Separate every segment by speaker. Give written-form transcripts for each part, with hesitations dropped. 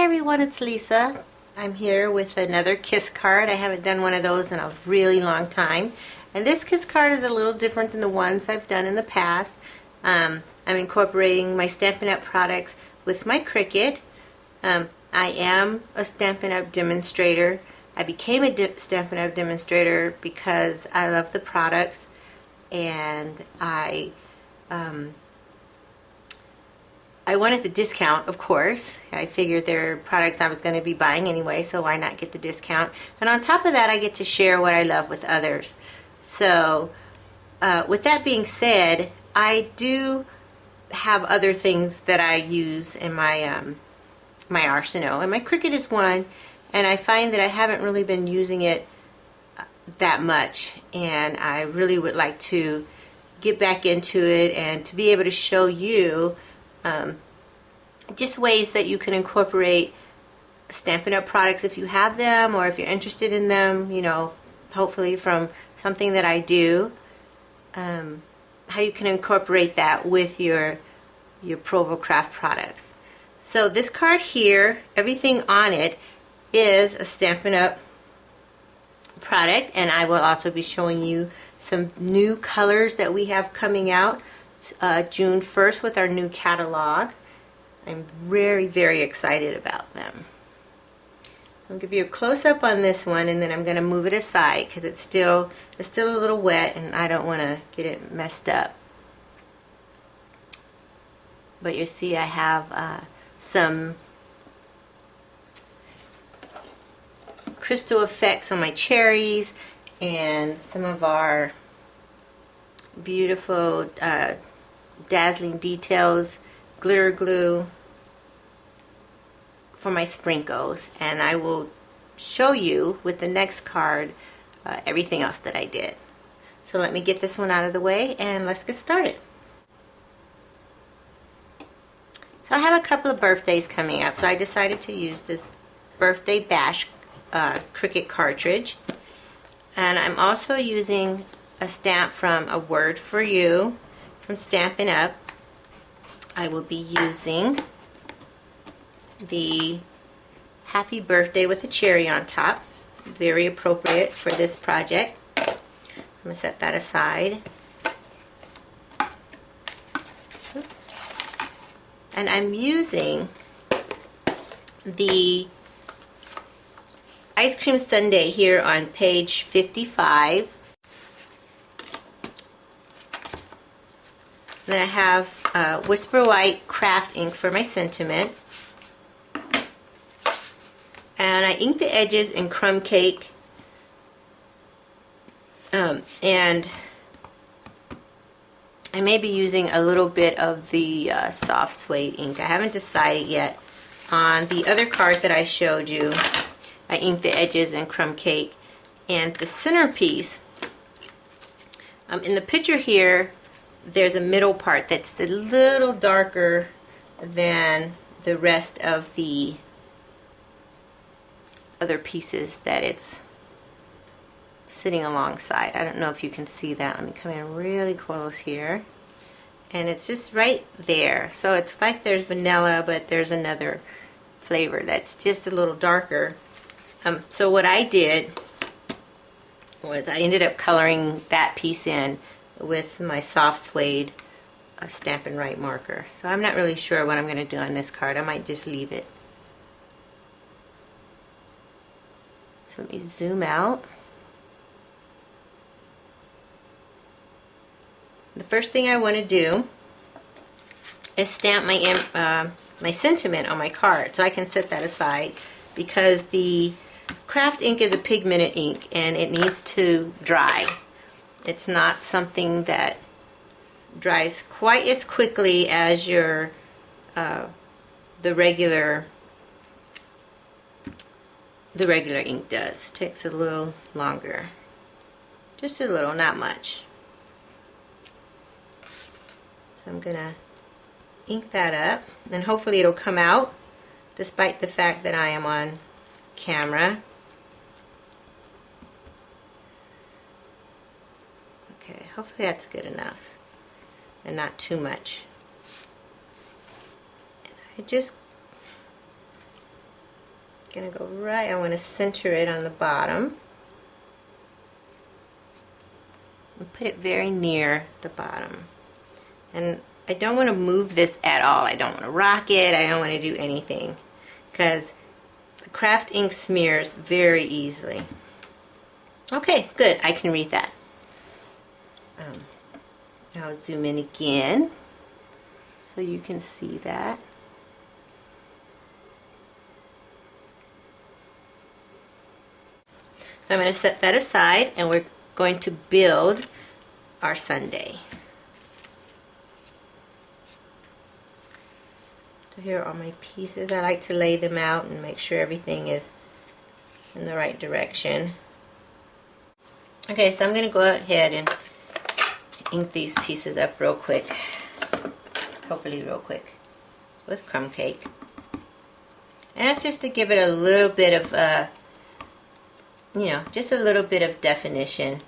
Speaker 1: Hi everyone, it's Lisa. I'm here with another Kiss card. I haven't done one of those in a really long time. And this Kiss card is a little different than the ones I've done in the past. I'm incorporating my Stampin' Up! Products with my Cricut. I am a Stampin' Up! Demonstrator. I became a Stampin' Up! Demonstrator because I love the products, and I wanted the discount, of course. I figured they're products I was going to be buying anyway, so why not get the discount? And on top of that, I get to share what I love with others. So, with that being said, I do have other things that I use in my my arsenal, and my Cricut is one, and I find that I haven't really been using it that much, and I really would like to get back into it and to be able to show you just ways that you can incorporate Stampin' Up! Products if you have them, or if you're interested in them, you know, hopefully from something that I do, how you can incorporate that with your Provo Craft products. So this card here, everything on it is a Stampin' Up! Product, and I will also be showing you some new colors that we have coming out June 1st with our new catalog. I'm very, very excited about them. I'll give you a close-up on this one, and then I'm going to move it aside because it's still a little wet and I don't want to get it messed up. But you see I have some crystal effects on my cherries and some of our beautiful dazzling details, glitter glue for my sprinkles, and I will show you with the next card everything else that I did. So let me get this one out of the way and let's get started. So I have a couple of birthdays coming up, so I decided to use this Birthday Bash Cricut cartridge, and I'm also using a stamp from A Word for You from Stampin' Up. I will be using the Happy Birthday with a cherry on top, very appropriate for this project. I'm going to set that aside. And I'm using the Ice Cream Sundae here on page 55. Then I have Whisper White craft ink for my sentiment. And I inked the edges in Crumb Cake. And I may be using a little bit of the soft suede ink. I haven't decided yet. On the other card that I showed you, I inked the edges in Crumb Cake. And the centerpiece, in the picture here, there's a middle part that's a little darker than the rest of the other pieces that it's sitting alongside. I don't know if you can see that. Let me come in really close here. And it's just right there. So it's like there's vanilla, but there's another flavor that's just a little darker. So what I did was I ended up coloring that piece in with my soft suede Stampin' Right marker. So I'm not really sure what I'm going to do on this card. I might just leave it. So let me zoom out. The first thing I want to do is stamp my my sentiment on my card, so I can set that aside because the craft ink is a pigmented ink and it needs to dry. It's not something that dries quite as quickly as your the regular ink does. It takes a little longer, just a little, not much. So I'm gonna ink that up, and hopefully it'll come out despite the fact that I am on camera. Okay, hopefully that's good enough and not too much. And I just Gonna go right, I want to center it on the bottom. And put it very near the bottom. And I don't want to move this at all. I don't want to rock it. I don't want to do anything because the craft ink smears very easily. Okay, good. I can read that. I'll zoom in again so you can see that. So I'm going to set that aside and we're going to build our sundae. So here are all my pieces. I like to lay them out and make sure everything is in the right direction. Okay, so I'm going to go ahead and ink these pieces up real quick. Hopefully real quick with crumb cake. And that's just to give it a little bit of just a little bit of definition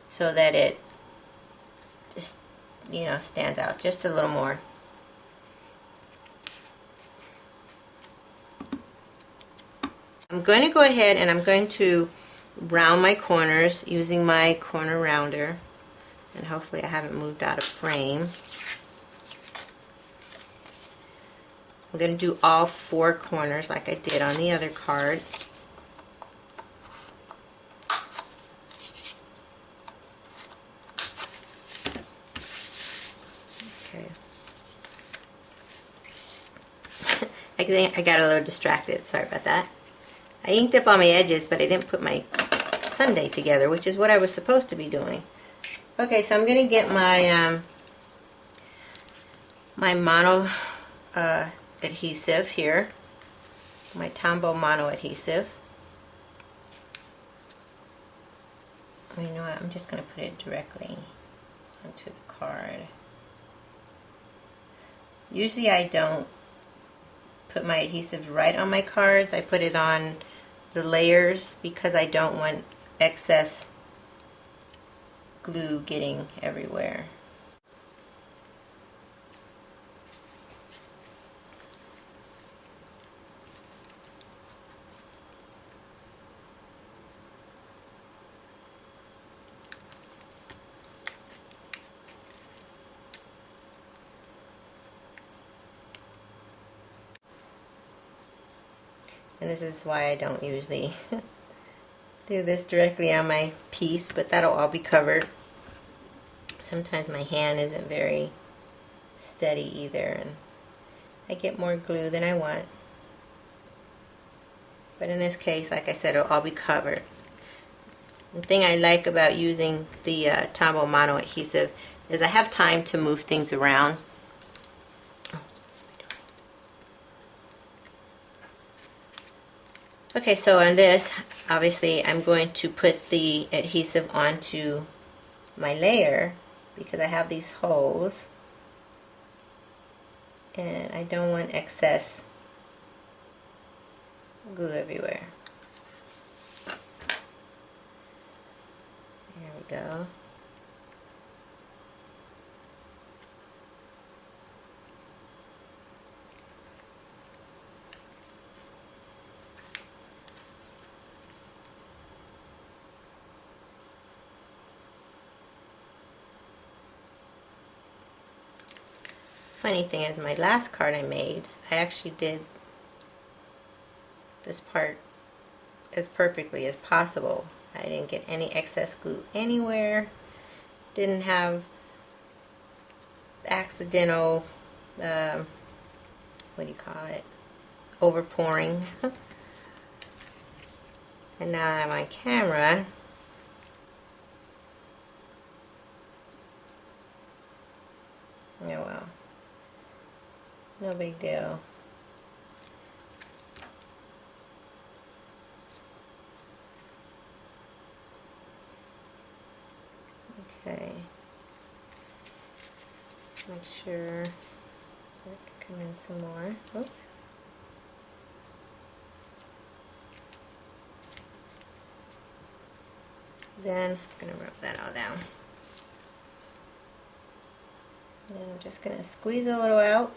Speaker 1: so that it just, stands out just a little more. I'm going to go ahead and I'm going to round my corners using my corner rounder, and hopefully I haven't moved out of frame. I'm going to do all 4 corners like I did on the other card. Okay. I think I got a little distracted. Sorry about that. I inked up on my edges, but I didn't put my sundae together, which is what I was supposed to be doing. Okay, so I'm going to get my my mono adhesive here, my Tombow mono adhesive. You know what, I'm just going to put it directly onto the card. Usually I don't put my adhesive right on my cards. I put it on the layers because I don't want excess glue getting everywhere. And this is why I don't usually do this directly on my piece, but that'll all be covered. Sometimes my hand isn't very steady either, and I get more glue than I want. But in this case, like I said, it'll all be covered. The thing I like about using the Tombow mono adhesive is I have time to move things around. Okay, so on this, obviously I'm going to put the adhesive onto my layer because I have these holes and I don't want excess glue everywhere. There we go. Funny thing is, my last card I made, I actually did this part as perfectly as possible. I didn't get any excess glue anywhere. Didn't have accidental, what do you call it, overpouring. And now I'm on camera. Oh well. No big deal. Okay. Make sure that come in some more. Oops. Then I'm going to rub that all down. Then I'm just going to squeeze a little out.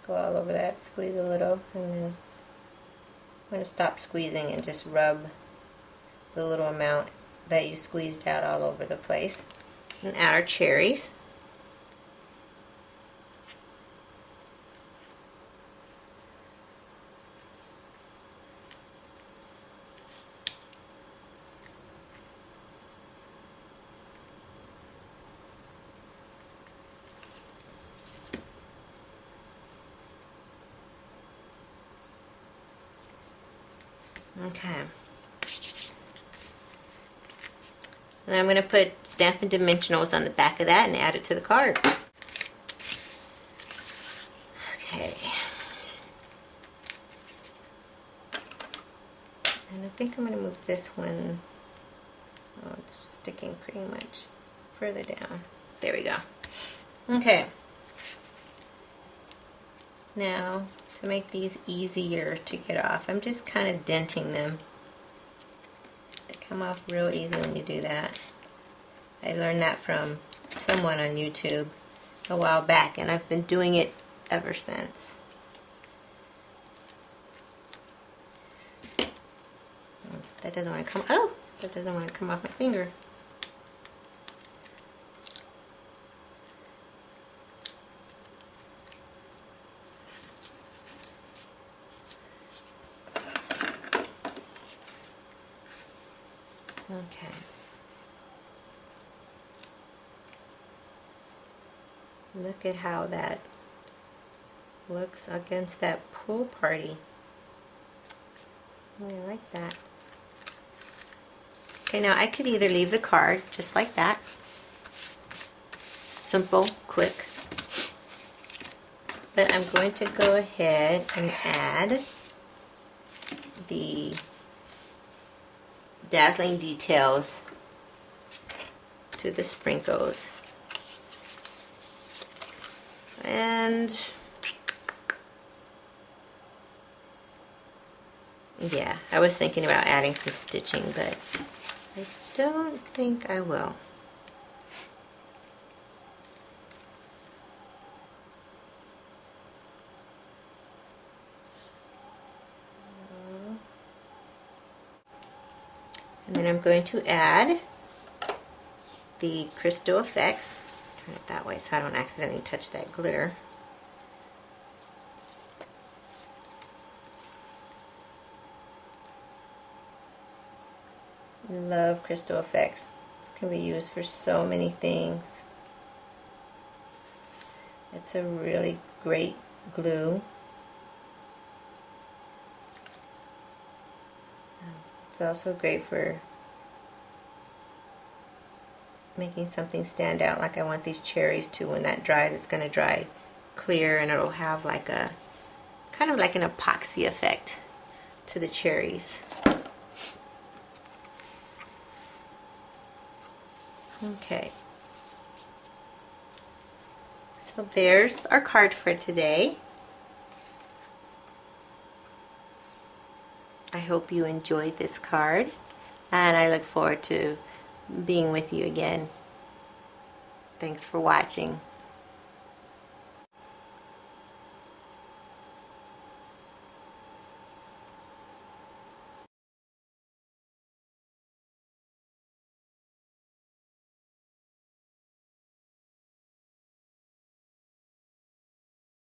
Speaker 1: go all over that, squeeze a little, and then I'm going to stop squeezing and just rub the little amount that you squeezed out all over the place. And add our cherries. Okay. And I'm going to put Stampin' Dimensionals on the back of that and add it to the card. Okay. And I think I'm going to move this one. Oh, it's sticking pretty much further down. There we go. Okay. Now, to make these easier to get off, I'm just kind of denting them. They come off real easy when you do that. I learned that from someone on YouTube a while back, and I've been doing it ever since. That doesn't want to come, oh, that doesn't want to come off my finger. Okay. Look at how that looks against that pool party. I really like that. Okay, now I could either leave the card just like that. Simple, quick. But I'm going to go ahead and add the dazzling details to the sprinkles. And yeah, I was thinking about adding some stitching, but I don't think I will. And then I'm going to add the crystal effects. Turn it that way so I don't accidentally touch that glitter. Love crystal effects. This can be used for so many things. It's a really great glue. It's also great for making something stand out, like I want these cherries to. When that dries, it's going to dry clear and it'll have like a kind of like an epoxy effect to the cherries. Okay, so there's our card for today. I hope you enjoyed this card, and I look forward to being with you again. Thanks for watching.